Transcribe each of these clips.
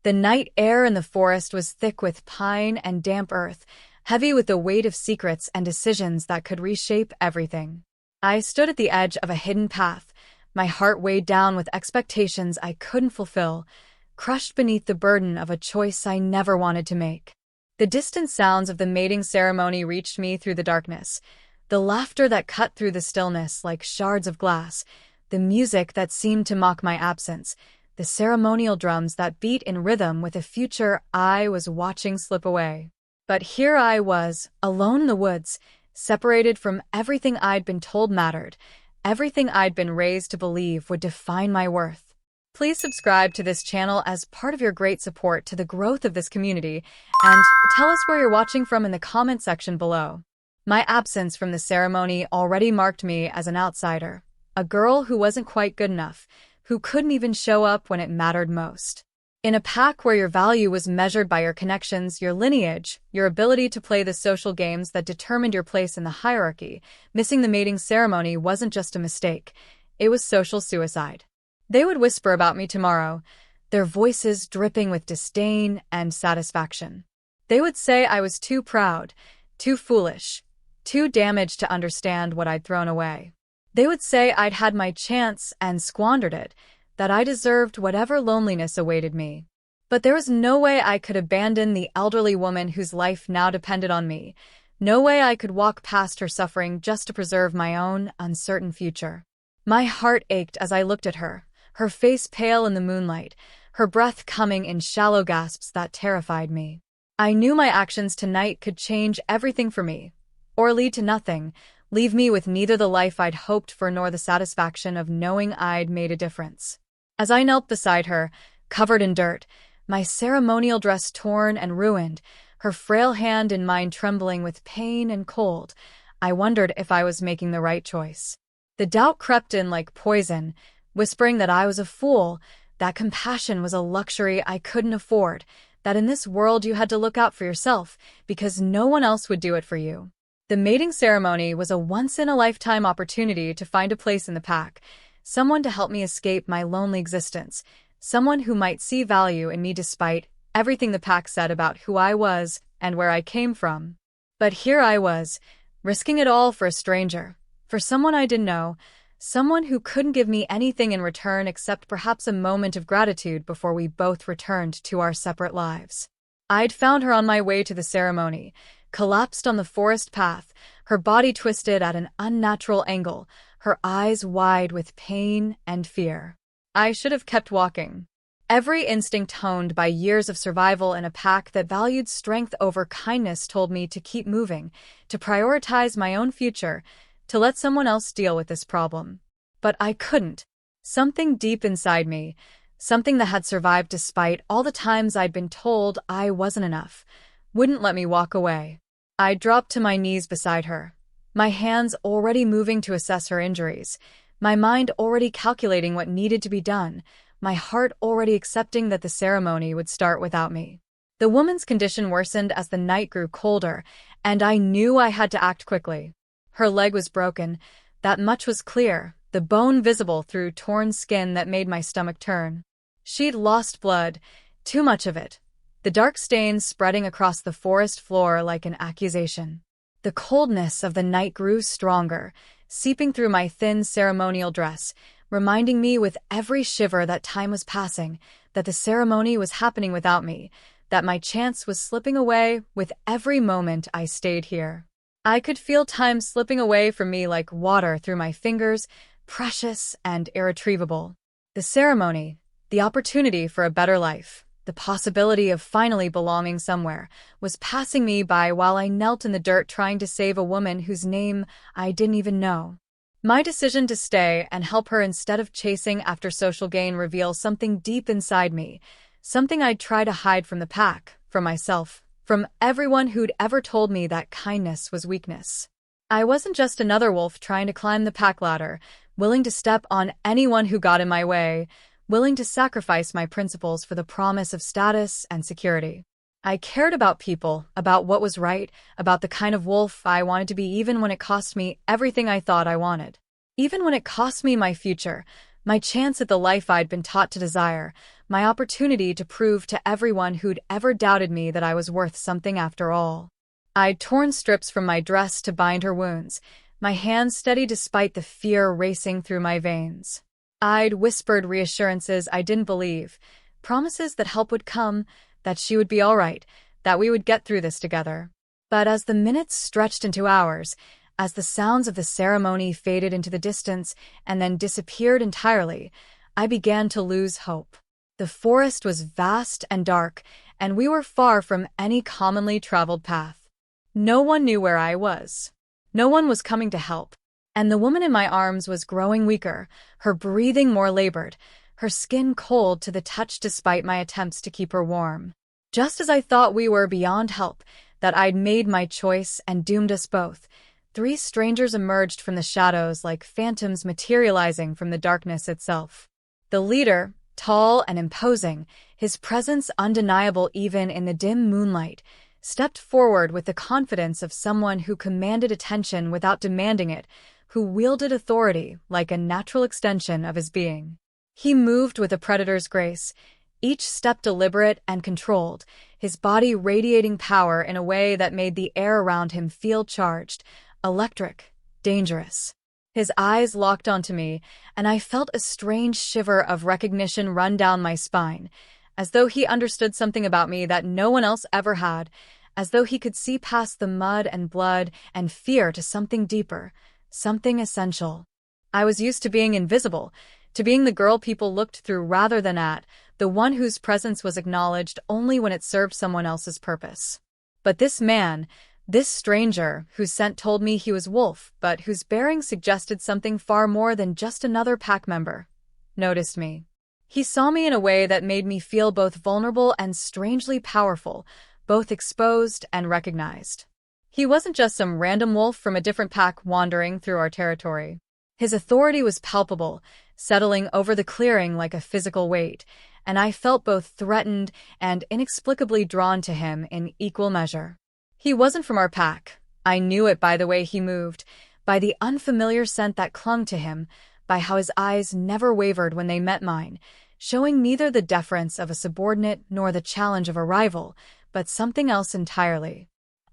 The night air in the forest was thick with pine and damp earth, heavy with the weight of secrets and decisions that could reshape everything. I stood at the edge of a hidden path, my heart weighed down with expectations I couldn't fulfill, crushed beneath the burden of a choice I never wanted to make. The distant sounds of the mating ceremony reached me through the darkness, the laughter that cut through the stillness like shards of glass, the music that seemed to mock my absence, the ceremonial drums that beat in rhythm with a future I was watching slip away. But here I was, alone in the woods, separated from everything I'd been told mattered, everything I'd been raised to believe would define my worth. Please subscribe to this channel as part of your great support to the growth of this community, and tell us where you're watching from in the comment section below. My absence from the ceremony already marked me as an outsider, a girl who wasn't quite good enough, who couldn't even show up when it mattered most. In a pack where your value was measured by your connections, your lineage, your ability to play the social games that determined your place in the hierarchy, missing the mating ceremony wasn't just a mistake, it was social suicide. They would whisper about me tomorrow, their voices dripping with disdain and satisfaction. They would say I was too proud, too foolish, too damaged to understand what I'd thrown away. They would say I'd had my chance and squandered it, that I deserved whatever loneliness awaited me. But there was no way I could abandon the elderly woman whose life now depended on me, no way I could walk past her suffering just to preserve my own uncertain future. My heart ached as I looked at her, her face pale in the moonlight, her breath coming in shallow gasps that terrified me. I knew my actions tonight could change everything for me, or lead to nothing, leave me with neither the life I'd hoped for nor the satisfaction of knowing I'd made a difference. As I knelt beside her, covered in dirt, my ceremonial dress torn and ruined, her frail hand in mine trembling with pain and cold, I wondered if I was making the right choice. The doubt crept in like poison, whispering that I was a fool, that compassion was a luxury I couldn't afford, that in this world you had to look out for yourself because no one else would do it for you. The mating ceremony was a once-in-a-lifetime opportunity to find a place in the pack, someone to help me escape my lonely existence, someone who might see value in me despite everything the pack said about who I was and where I came from. But here I was, risking it all for a stranger, for someone I didn't know, someone who couldn't give me anything in return except perhaps a moment of gratitude before we both returned to our separate lives. I'd found her on my way to the ceremony, collapsed on the forest path, her body twisted at an unnatural angle, her eyes wide with pain and fear. I should have kept walking. Every instinct honed by years of survival in a pack that valued strength over kindness told me to keep moving, to prioritize my own future, to let someone else deal with this problem. But I couldn't. Something deep inside me, something that had survived despite all the times I'd been told I wasn't enough, wouldn't let me walk away. I dropped to my knees beside her, my hands already moving to assess her injuries, my mind already calculating what needed to be done, my heart already accepting that the ceremony would start without me. The woman's condition worsened as the night grew colder, and I knew I had to act quickly. Her leg was broken, that much was clear, the bone visible through torn skin that made my stomach turn. She'd lost blood, too much of it, the dark stains spreading across the forest floor like an accusation. The coldness of the night grew stronger, seeping through my thin ceremonial dress, reminding me with every shiver that time was passing, that the ceremony was happening without me, that my chance was slipping away with every moment I stayed here. I could feel time slipping away from me like water through my fingers, precious and irretrievable. The ceremony, the opportunity for a better life, the possibility of finally belonging somewhere, was passing me by while I knelt in the dirt trying to save a woman whose name I didn't even know. My decision to stay and help her instead of chasing after social gain reveals something deep inside me, something I'd try to hide from the pack, from myself, from everyone who'd ever told me that kindness was weakness. I wasn't just another wolf trying to climb the pack ladder, willing to step on anyone who got in my way, willing to sacrifice my principles for the promise of status and security. I cared about people, about what was right, about the kind of wolf I wanted to be even when it cost me everything I thought I wanted. Even when it cost me my future, My chance at the life I'd been taught to desire, my opportunity to prove to everyone who'd ever doubted me that I was worth something after all. I'd torn strips from my dress to bind her wounds, my hands steady despite the fear racing through my veins. I'd whispered reassurances I didn't believe, promises that help would come, that she would be all right, that we would get through this together. But as the minutes stretched into hours, as the sounds of the ceremony faded into the distance and then disappeared entirely, I began to lose hope. The forest was vast and dark, and we were far from any commonly traveled path. No one knew where I was. No one was coming to help. And the woman in my arms was growing weaker, her breathing more labored, her skin cold to the touch despite my attempts to keep her warm. Just as I thought we were beyond help, that I'd made my choice and doomed us both, 3 strangers emerged from the shadows like phantoms materializing from the darkness itself. The leader, tall and imposing, his presence undeniable even in the dim moonlight, stepped forward with the confidence of someone who commanded attention without demanding it, who wielded authority like a natural extension of his being. He moved with a predator's grace, each step deliberate and controlled, his body radiating power in a way that made the air around him feel charged, electric, dangerous. His eyes locked onto me, and I felt a strange shiver of recognition run down my spine, as though he understood something about me that no one else ever had, as though he could see past the mud and blood and fear to something deeper, something essential. I was used to being invisible, to being the girl people looked through rather than at, the one whose presence was acknowledged only when it served someone else's purpose. But this man, this stranger, whose scent told me he was Wolf, but whose bearing suggested something far more than just another pack member, noticed me. He saw me in a way that made me feel both vulnerable and strangely powerful, both exposed and recognized. He wasn't just some random wolf from a different pack wandering through our territory. His authority was palpable, settling over the clearing like a physical weight, and I felt both threatened and inexplicably drawn to him in equal measure. He wasn't from our pack. I knew it by the way he moved, by the unfamiliar scent that clung to him, by how his eyes never wavered when they met mine, showing neither the deference of a subordinate nor the challenge of a rival, but something else entirely.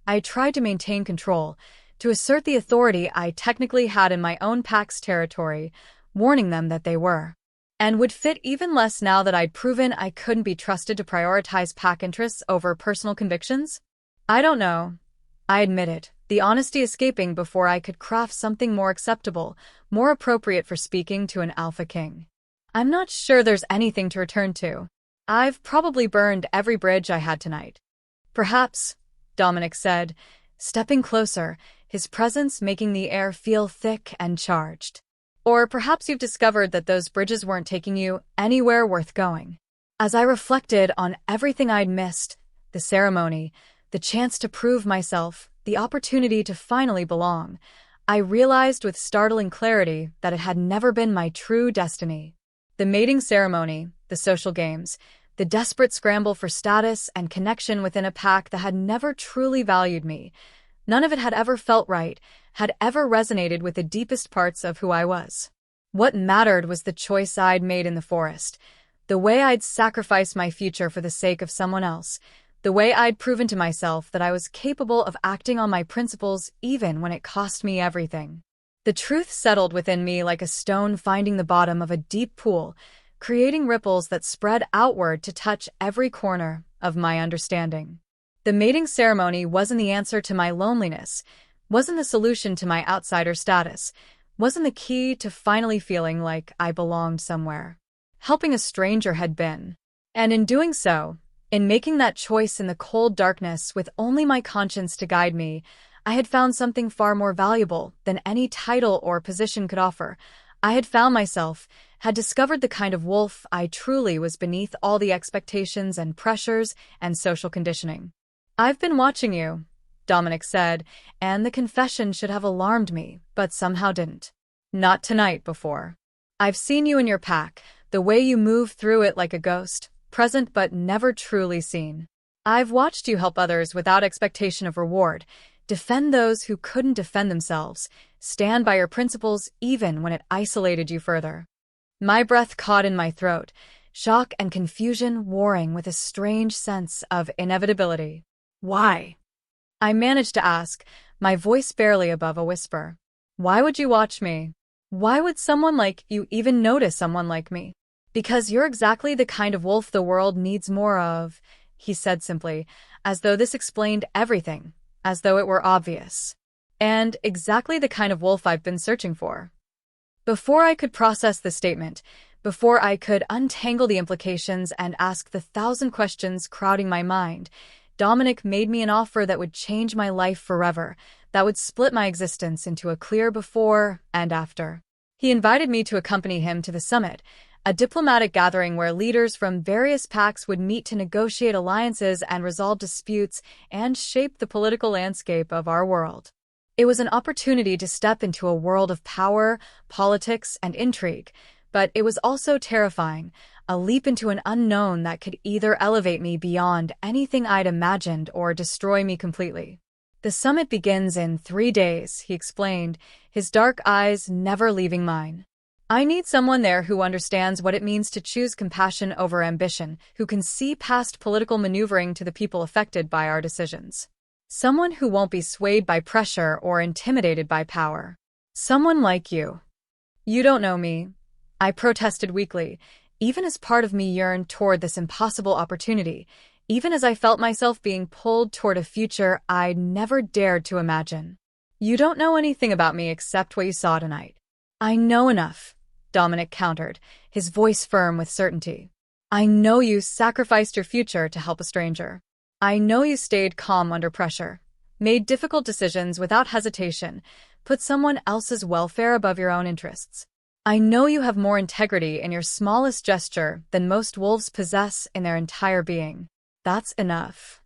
I tried to maintain control, to assert the authority I technically had in my own pack's territory, warning them that they were, and would fit even less now that I'd proven I couldn't be trusted to prioritize pack interests over personal convictions. I don't know. I admit it, the honesty escaping before I could craft something more acceptable, more appropriate for speaking to an alpha king. I'm not sure there's anything to return to. I've probably burned every bridge I had tonight. Perhaps, Dominic said, stepping closer, his presence making the air feel thick and charged. Or perhaps you've discovered that those bridges weren't taking you anywhere worth going. As I reflected on everything I'd missed, the ceremony, the chance to prove myself, the opportunity to finally belong, I realized with startling clarity that it had never been my true destiny. The mating ceremony, the social games, the desperate scramble for status and connection within a pack that had never truly valued me, none of it had ever felt right, had ever resonated with the deepest parts of who I was. What mattered was the choice I'd made in the forest, the way I'd sacrificed my future for the sake of someone else, the way I'd proven to myself that I was capable of acting on my principles even when it cost me everything. The truth settled within me like a stone finding the bottom of a deep pool, creating ripples that spread outward to touch every corner of my understanding. The mating ceremony wasn't the answer to my loneliness, wasn't the solution to my outsider status, wasn't the key to finally feeling like I belonged somewhere. Helping a stranger had been. And in doing so, in making that choice in the cold darkness with only my conscience to guide me, I had found something far more valuable than any title or position could offer. I had found myself, had discovered the kind of wolf I truly was beneath all the expectations and pressures and social conditioning. I've been watching you, Dominic said, and the confession should have alarmed me, but somehow didn't. Not tonight before. I've seen you in your pack, the way you move through it like a ghost, present but never truly seen. I've watched you help others without expectation of reward, defend those who couldn't defend themselves, stand by your principles even when it isolated you further. My breath caught in my throat, shock and confusion warring with a strange sense of inevitability. Why? I managed to ask, my voice barely above a whisper. Why would you watch me? Why would someone like you even notice someone like me? Because you're exactly the kind of wolf the world needs more of, he said simply, as though this explained everything, as though it were obvious. And exactly the kind of wolf I've been searching for. Before I could process the statement, before I could untangle the implications and ask the 1,000 questions crowding my mind, Dominic made me an offer that would change my life forever, that would split my existence into a clear before and after. He invited me to accompany him to the summit, a diplomatic gathering where leaders from various pacts would meet to negotiate alliances and resolve disputes and shape the political landscape of our world. It was an opportunity to step into a world of power, politics, and intrigue, but it was also terrifying, a leap into an unknown that could either elevate me beyond anything I'd imagined or destroy me completely. The summit begins in 3 days, he explained, his dark eyes never leaving mine. I need someone there who understands what it means to choose compassion over ambition, who can see past political maneuvering to the people affected by our decisions. Someone who won't be swayed by pressure or intimidated by power. Someone like you. You don't know me, I protested weakly, even as part of me yearned toward this impossible opportunity, even as I felt myself being pulled toward a future I'd never dared to imagine. You don't know anything about me except what you saw tonight. I know enough, Dominic countered, his voice firm with certainty. I know you sacrificed your future to help a stranger. I know you stayed calm under pressure, made difficult decisions without hesitation, put someone else's welfare above your own interests. I know you have more integrity in your smallest gesture than most wolves possess in their entire being. That's enough.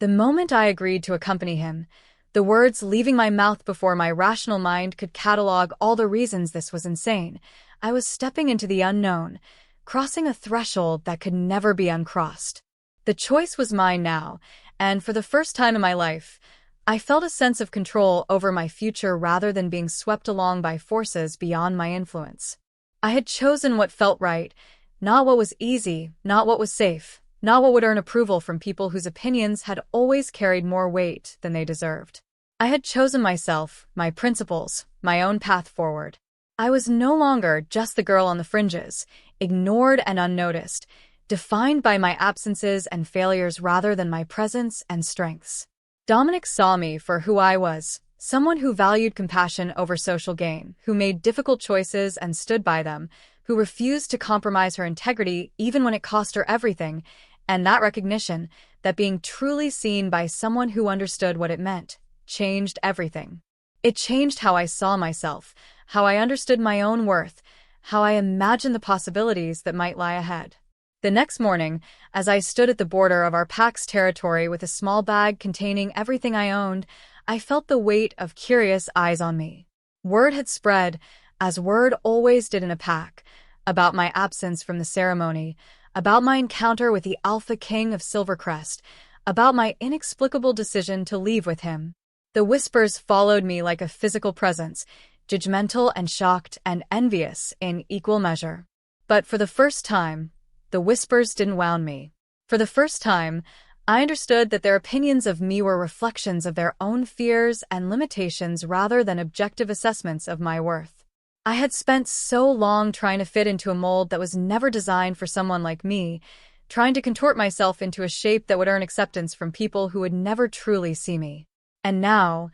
The moment I agreed to accompany him, the words leaving my mouth before my rational mind could catalog all the reasons this was insane, I was stepping into the unknown, crossing a threshold that could never be uncrossed. The choice was mine now, and for the first time in my life, I felt a sense of control over my future rather than being swept along by forces beyond my influence. I had chosen what felt right, not what was easy, not what was safe, not what would earn approval from people whose opinions had always carried more weight than they deserved. I had chosen myself, my principles, my own path forward. I was no longer just the girl on the fringes, ignored and unnoticed, defined by my absences and failures rather than my presence and strengths. Dominic saw me for who I was, someone who valued compassion over social gain, who made difficult choices and stood by them, who refused to compromise her integrity even when it cost her everything, and that recognition, that being truly seen by someone who understood what it meant, changed everything. It changed how I saw myself, how I understood my own worth, how I imagined the possibilities that might lie ahead. The next morning, as I stood at the border of our pack's territory with a small bag containing everything I owned, I felt the weight of curious eyes on me. Word had spread, as word always did in a pack, about my absence from the ceremony, about my encounter with the Alpha King of Silvercrest, about my inexplicable decision to leave with him. The whispers followed me like a physical presence, judgmental and shocked and envious in equal measure. But for the first time, the whispers didn't wound me. For the first time, I understood that their opinions of me were reflections of their own fears and limitations rather than objective assessments of my worth. I had spent so long trying to fit into a mold that was never designed for someone like me, trying to contort myself into a shape that would earn acceptance from people who would never truly see me. And now,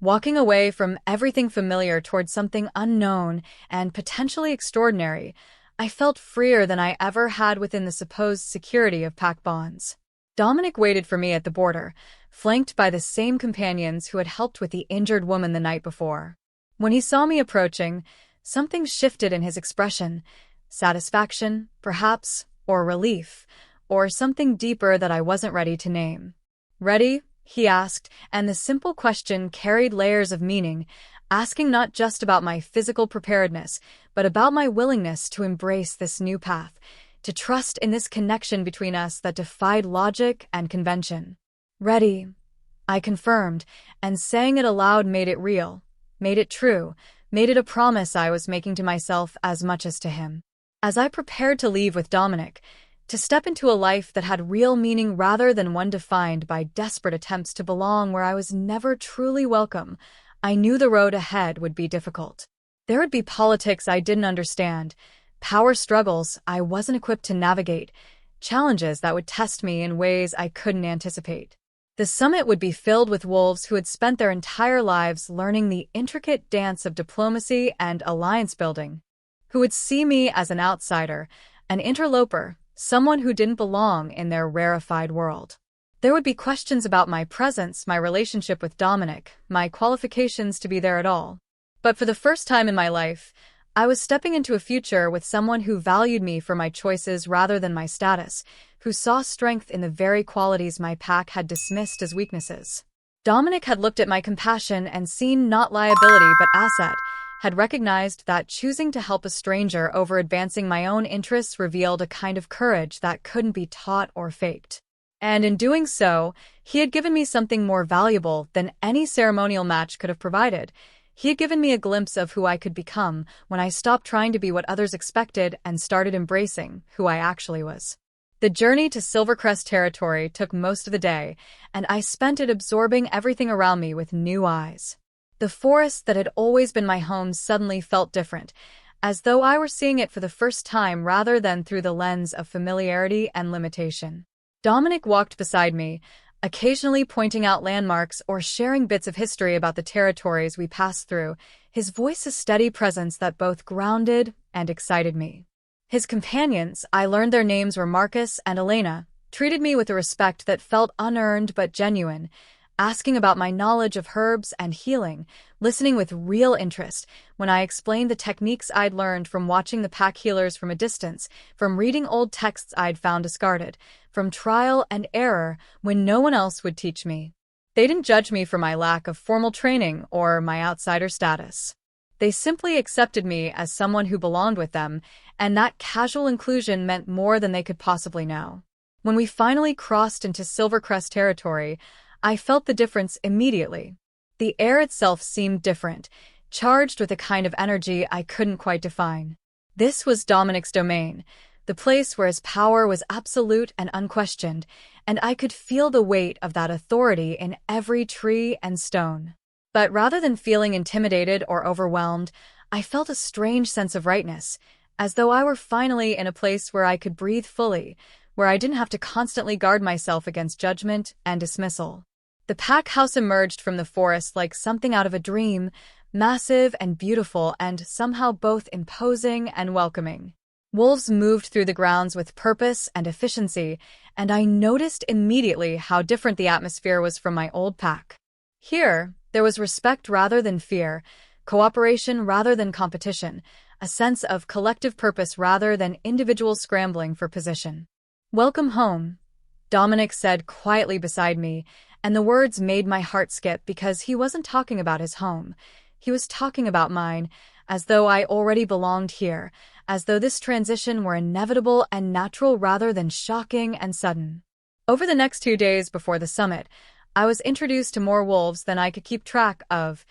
walking away from everything familiar towards something unknown and potentially extraordinary, I felt freer than I ever had within the supposed security of pack bonds. Dominic waited for me at the border, flanked by the same companions who had helped with the injured woman the night before. When he saw me approaching, something shifted in his expression, satisfaction, perhaps, or relief, or something deeper that I wasn't ready to name. "Ready?" he asked, and the simple question carried layers of meaning, asking not just about my physical preparedness, but about my willingness to embrace this new path, to trust in this connection between us that defied logic and convention. "Ready," I confirmed, and saying it aloud made it real, made it true, made it a promise I was making to myself as much as to him. As I prepared to leave with Dominic, to step into a life that had real meaning rather than one defined by desperate attempts to belong where I was never truly welcome, I knew the road ahead would be difficult. There would be politics I didn't understand, power struggles I wasn't equipped to navigate, challenges that would test me in ways I couldn't anticipate. The summit would be filled with wolves who had spent their entire lives learning the intricate dance of diplomacy and alliance building, who would see me as an outsider, an interloper, someone who didn't belong in their rarefied world. There would be questions about my presence, my relationship with Dominic, my qualifications to be there at all. But for the first time in my life, I was stepping into a future with someone who valued me for my choices rather than my status, who saw strength in the very qualities my pack had dismissed as weaknesses. Dominic had looked at my compassion and seen not liability but asset, had recognized that choosing to help a stranger over advancing my own interests revealed a kind of courage that couldn't be taught or faked. And in doing so, he had given me something more valuable than any ceremonial match could have provided. He had given me a glimpse of who I could become when I stopped trying to be what others expected and started embracing who I actually was. The journey to Silvercrest territory took most of the day, and I spent it absorbing everything around me with new eyes. The forest that had always been my home suddenly felt different, as though I were seeing it for the first time rather than through the lens of familiarity and limitation. Dominic walked beside me, occasionally pointing out landmarks or sharing bits of history about the territories we passed through, his voice a steady presence that both grounded and excited me. His companions, I learned their names were Marcus and Elena, treated me with a respect that felt unearned but genuine, asking about my knowledge of herbs and healing, listening with real interest when I explained the techniques I'd learned from watching the pack healers from a distance, from reading old texts I'd found discarded, from trial and error when no one else would teach me. They didn't judge me for my lack of formal training or my outsider status. They simply accepted me as someone who belonged with them, and that casual inclusion meant more than they could possibly know. When we finally crossed into Silvercrest territory, I felt the difference immediately. The air itself seemed different, charged with a kind of energy I couldn't quite define. This was Dominic's domain, the place where his power was absolute and unquestioned, and I could feel the weight of that authority in every tree and stone. But rather than feeling intimidated or overwhelmed, I felt a strange sense of rightness, as though I were finally in a place where I could breathe fully, where I didn't have to constantly guard myself against judgment and dismissal. The pack house emerged from the forest like something out of a dream, massive and beautiful and somehow both imposing and welcoming. Wolves moved through the grounds with purpose and efficiency, and I noticed immediately how different the atmosphere was from my old pack. Here, there was respect rather than fear, cooperation rather than competition, a sense of collective purpose rather than individual scrambling for position. "Welcome home," Dominic said quietly beside me, and the words made my heart skip because he wasn't talking about his home. He was talking about mine, as though I already belonged here, as though this transition were inevitable and natural rather than shocking and sudden. Over the next 2 days before the summit, I was introduced to more wolves than I could keep track of,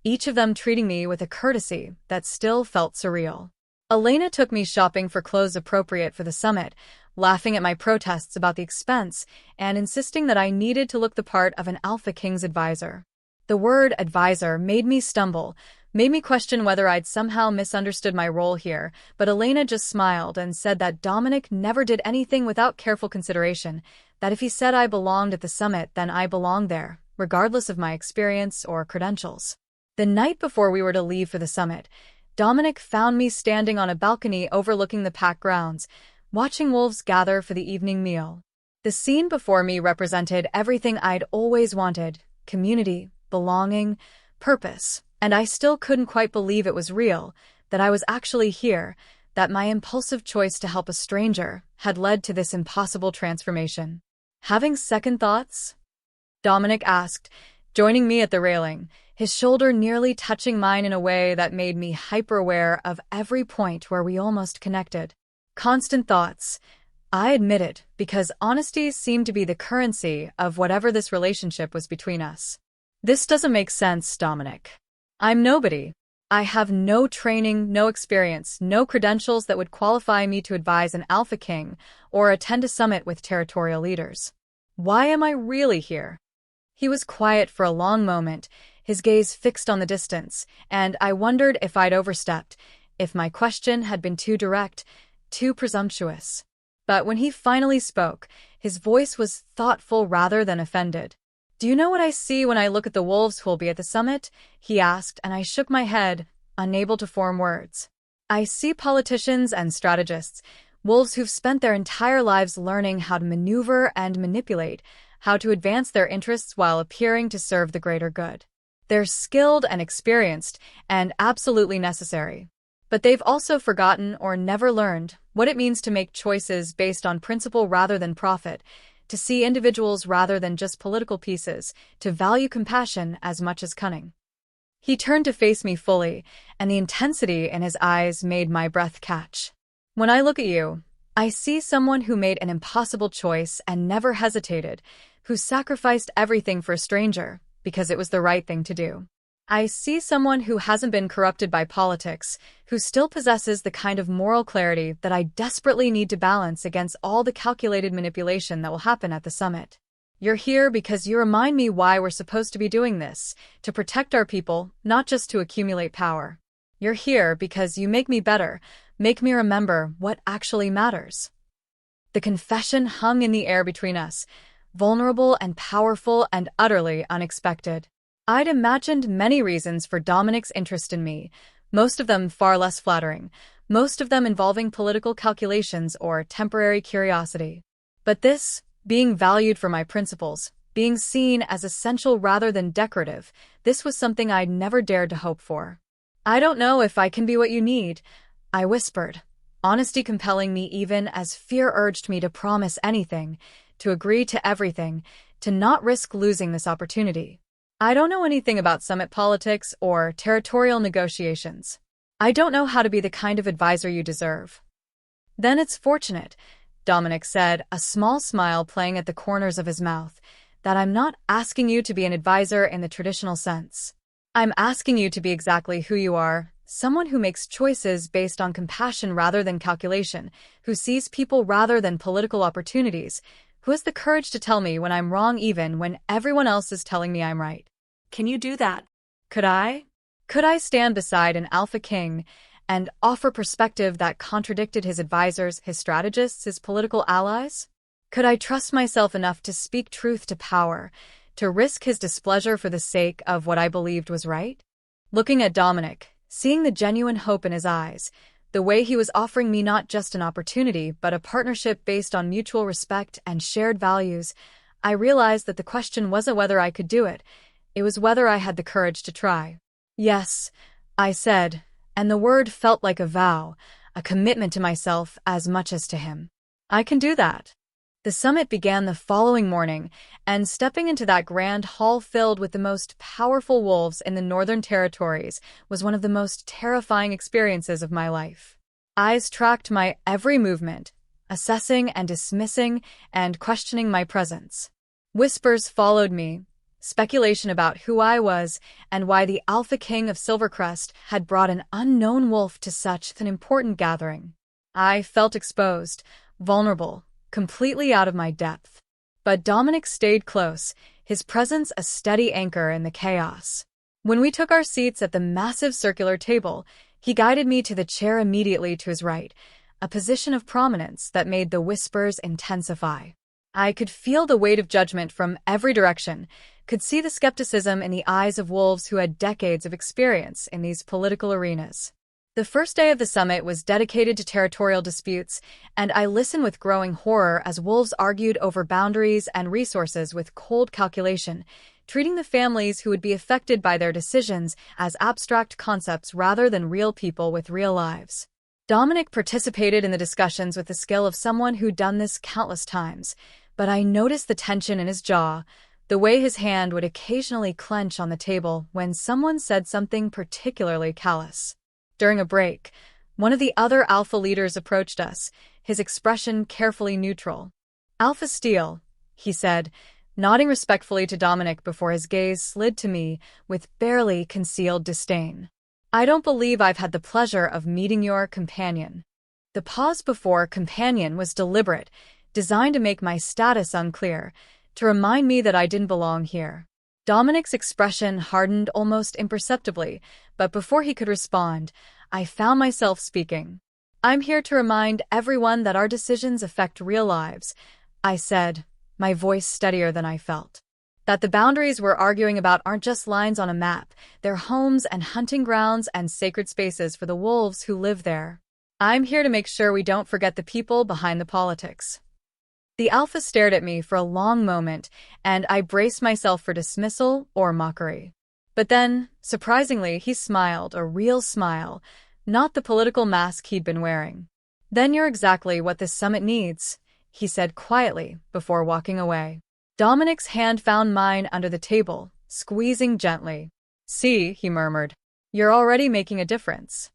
each of them treating me with a courtesy that still felt surreal. Elena took me shopping for clothes appropriate for the summit, laughing at my protests about the expense and insisting that I needed to look the part of an Alpha King's advisor. The word advisor made me stumble, made me question whether I'd somehow misunderstood my role here, but Elena just smiled and said that Dominic never did anything without careful consideration, that if he said I belonged at the summit, then I belonged there, regardless of my experience or credentials. The night before we were to leave for the summit, Dominic found me standing on a balcony overlooking the pack grounds, watching wolves gather for the evening meal. The scene before me represented everything I'd always wanted: community, belonging, purpose, and I still couldn't quite believe it was real, that I was actually here, that my impulsive choice to help a stranger had led to this impossible transformation. "Having second thoughts?" Dominic asked, joining me at the railing, his shoulder nearly touching mine in a way that made me hyper-aware of every point where we almost connected. "Constant thoughts," I admitted, because honesty seemed to be the currency of whatever this relationship was between us. "This doesn't make sense, Dominic. I'm nobody. I have no training, no experience, no credentials that would qualify me to advise an Alpha King or attend a summit with territorial leaders. Why am I really here? He was quiet for a long moment, his gaze fixed on the distance, and I wondered if I'd overstepped, if my question had been too direct, too presumptuous. But when he finally spoke, his voice was thoughtful rather than offended. "Do you know what I see when I look at the wolves who will be at the summit?" he asked, and I shook my head, unable to form words. "I see politicians and strategists, wolves who've spent their entire lives learning how to maneuver and manipulate, how to advance their interests while appearing to serve the greater good. They're skilled and experienced, and absolutely necessary. But they've also forgotten or never learned what it means to make choices based on principle rather than profit, to see individuals rather than just political pieces, to value compassion as much as cunning." He turned to face me fully, and the intensity in his eyes made my breath catch. "When I look at you, I see someone who made an impossible choice and never hesitated, who sacrificed everything for a stranger because it was the right thing to do. I see someone who hasn't been corrupted by politics, who still possesses the kind of moral clarity that I desperately need to balance against all the calculated manipulation that will happen at the summit. You're here because you remind me why we're supposed to be doing this, to protect our people, not just to accumulate power. You're here because you make me better, make me remember what actually matters." The confession hung in the air between us, vulnerable and powerful and utterly unexpected. I'd imagined many reasons for Dominic's interest in me, most of them far less flattering, most of them involving political calculations or temporary curiosity. But this, being valued for my principles, being seen as essential rather than decorative, this was something I'd never dared to hope for. "I don't know if I can be what you need," I whispered, honesty compelling me even as fear urged me to promise anything, to agree to everything, to not risk losing this opportunity. "I don't know anything about summit politics or territorial negotiations. I don't know how to be the kind of advisor you deserve." "Then it's fortunate," Dominic said, a small smile playing at the corners of his mouth, "that I'm not asking you to be an advisor in the traditional sense. I'm asking you to be exactly who you are, someone who makes choices based on compassion rather than calculation, who sees people rather than political opportunities, who has the courage to tell me when I'm wrong even when everyone else is telling me I'm right." Can you do that? Could I? Could I stand beside an Alpha King and offer perspective that contradicted his advisors, his strategists, his political allies? Could I trust myself enough to speak truth to power, to risk his displeasure for the sake of what I believed was right? Looking at Dominic, seeing the genuine hope in his eyes, the way he was offering me not just an opportunity but a partnership based on mutual respect and shared values, I realized that the question wasn't whether I could do it. It was whether I had the courage to try. "Yes," I said, and the word felt like a vow, a commitment to myself as much as to him. "I can do that." The summit began the following morning, and stepping into that grand hall filled with the most powerful wolves in the Northern Territories was one of the most terrifying experiences of my life. Eyes tracked my every movement, assessing and dismissing and questioning my presence. Whispers followed me, speculation about who I was and why the Alpha King of Silvercrest had brought an unknown wolf to such an important gathering. I felt exposed, vulnerable, completely out of my depth. But Dominic stayed close, his presence a steady anchor in the chaos. When we took our seats at the massive circular table, he guided me to the chair immediately to his right, a position of prominence that made the whispers intensify. I could feel the weight of judgment from every direction, could see the skepticism in the eyes of wolves who had decades of experience in these political arenas. The first day of the summit was dedicated to territorial disputes, and I listened with growing horror as wolves argued over boundaries and resources with cold calculation, treating the families who would be affected by their decisions as abstract concepts rather than real people with real lives. Dominic participated in the discussions with the skill of someone who'd done this countless times, but I noticed the tension in his jaw, the way his hand would occasionally clench on the table when someone said something particularly callous. During a break, one of the other Alpha leaders approached us, his expression carefully neutral. "Alpha Steel," he said, nodding respectfully to Dominic before his gaze slid to me with barely concealed disdain. I don't believe I've had the pleasure of meeting your companion. The pause before companion was deliberate, designed to make my status unclear, to remind me that I didn't belong here. Dominic's expression hardened almost imperceptibly, but before he could respond, I found myself speaking. I'm here to remind everyone that our decisions affect real lives, I said, my voice steadier than I felt. That the boundaries we're arguing about aren't just lines on a map, they're homes and hunting grounds and sacred spaces for the wolves who live there. I'm here to make sure we don't forget the people behind the politics. The alpha stared at me for a long moment, and I braced myself for dismissal or mockery. But then, surprisingly, he smiled, a real smile, not the political mask he'd been wearing. Then you're exactly what this summit needs, he said quietly before walking away. Dominic's hand found mine under the table, squeezing gently. See, he murmured, you're already making a difference.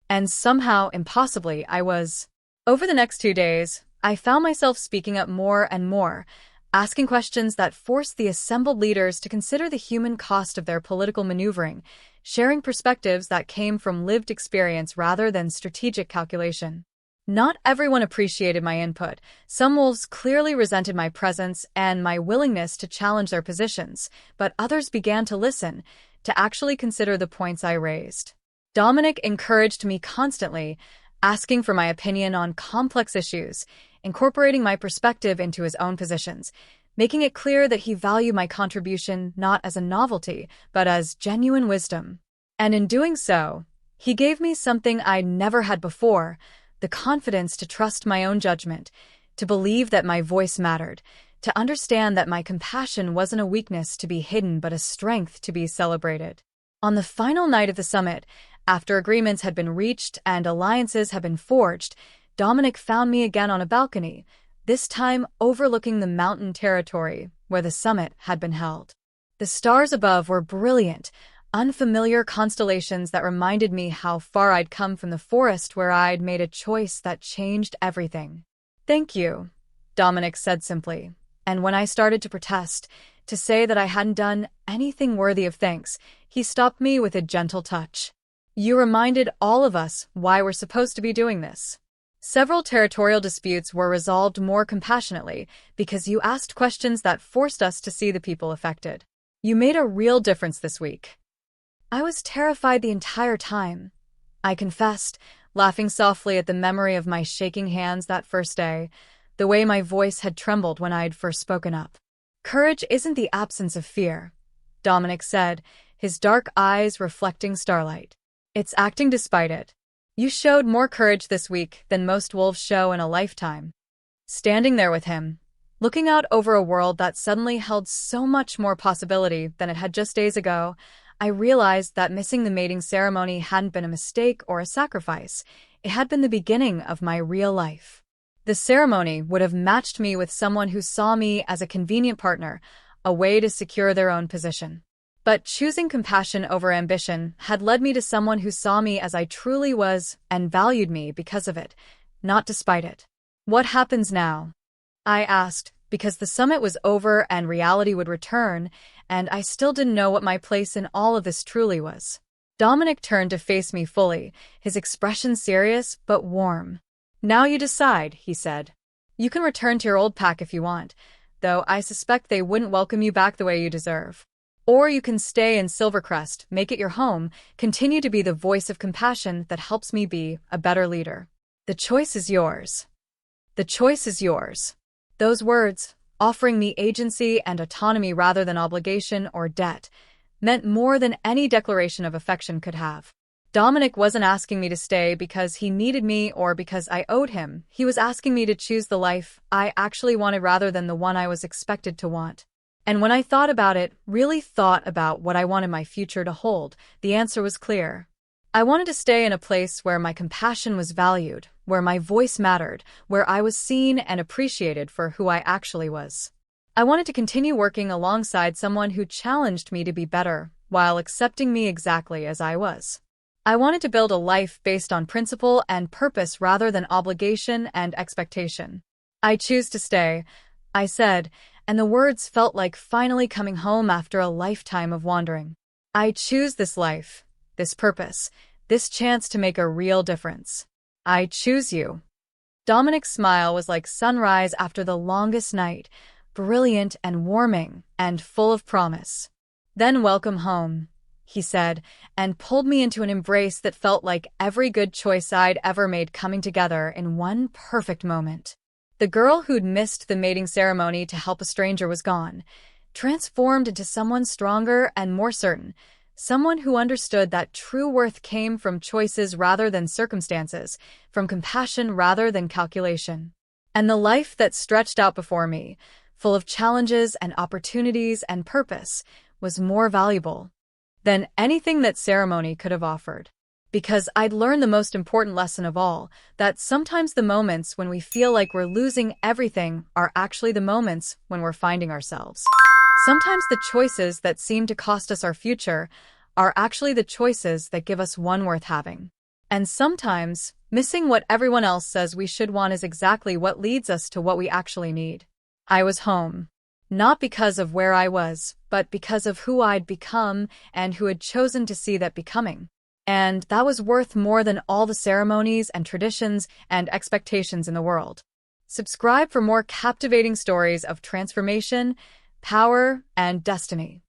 And somehow, impossibly, I was. Over the next 2 days, I found myself speaking up more and more, asking questions that forced the assembled leaders to consider the human cost of their political maneuvering, sharing perspectives that came from lived experience rather than strategic calculation. Not everyone appreciated my input. Some wolves clearly resented my presence and my willingness to challenge their positions, but others began to listen, to actually consider the points I raised. Dominic encouraged me constantly, asking for my opinion on complex issues, incorporating my perspective into his own positions, making it clear that he valued my contribution not as a novelty, but as genuine wisdom. And in doing so, he gave me something I'd never had before, the confidence to trust my own judgment, to believe that my voice mattered, to understand that my compassion wasn't a weakness to be hidden but a strength to be celebrated. On the final night of the summit, after agreements had been reached and alliances had been forged, Dominic found me again on a balcony, this time overlooking the mountain territory where the summit had been held. The stars above were brilliant, unfamiliar constellations that reminded me how far I'd come from the forest where I'd made a choice that changed everything. Thank you, Dominic said simply, and when I started to protest, to say that I hadn't done anything worthy of thanks, he stopped me with a gentle touch. You reminded all of us why we're supposed to be doing this. Several territorial disputes were resolved more compassionately because you asked questions that forced us to see the people affected. You made a real difference this week. I was terrified the entire time, I confessed, laughing softly at the memory of my shaking hands that first day, the way my voice had trembled when I'd first spoken up. Courage isn't the absence of fear, Dominic said, his dark eyes reflecting starlight. It's acting despite it. You showed more courage this week than most wolves show in a lifetime. Standing there with him, looking out over a world that suddenly held so much more possibility than it had just days ago, I realized that missing the mating ceremony hadn't been a mistake or a sacrifice. It had been the beginning of my real life. The ceremony would have matched me with someone who saw me as a convenient partner, a way to secure their own position. But choosing compassion over ambition had led me to someone who saw me as I truly was and valued me because of it, not despite it. What happens now? I asked, because the summit was over and reality would return, and I still didn't know what my place in all of this truly was. Dominic turned to face me fully, his expression serious but warm. Now you decide, he said. You can return to your old pack if you want, though I suspect they wouldn't welcome you back the way you deserve. Or you can stay in Silvercrest, make it your home, continue to be the voice of compassion that helps me be a better leader. The choice is yours. The choice is yours. Those words, offering me agency and autonomy rather than obligation or debt, meant more than any declaration of affection could have. Dominic wasn't asking me to stay because he needed me or because I owed him. He was asking me to choose the life I actually wanted rather than the one I was expected to want. And when I thought about it, really thought about what I wanted my future to hold, the answer was clear. I wanted to stay in a place where my compassion was valued, where my voice mattered, where I was seen and appreciated for who I actually was. I wanted to continue working alongside someone who challenged me to be better, while accepting me exactly as I was. I wanted to build a life based on principle and purpose rather than obligation and expectation. I choose to stay, I said, and the words felt like finally coming home after a lifetime of wandering. I choose this life, this purpose, this chance to make a real difference. I choose you. Dominic's smile was like sunrise after the longest night, brilliant and warming, and full of promise. Then welcome home, he said, and pulled me into an embrace that felt like every good choice I'd ever made coming together in one perfect moment. The girl who'd missed the mating ceremony to help a stranger was gone, transformed into someone stronger and more certain, someone who understood that true worth came from choices rather than circumstances, from compassion rather than calculation. And the life that stretched out before me, full of challenges and opportunities and purpose, was more valuable than anything that ceremony could have offered. Because I'd learned the most important lesson of all, that sometimes the moments when we feel like we're losing everything are actually the moments when we're finding ourselves. Sometimes the choices that seem to cost us our future are actually the choices that give us one worth having. And sometimes, missing what everyone else says we should want is exactly what leads us to what we actually need. I was home. Not because of where I was, but because of who I'd become and who had chosen to see that becoming. And that was worth more than all the ceremonies and traditions and expectations in the world. Subscribe for more captivating stories of transformation, power, and destiny.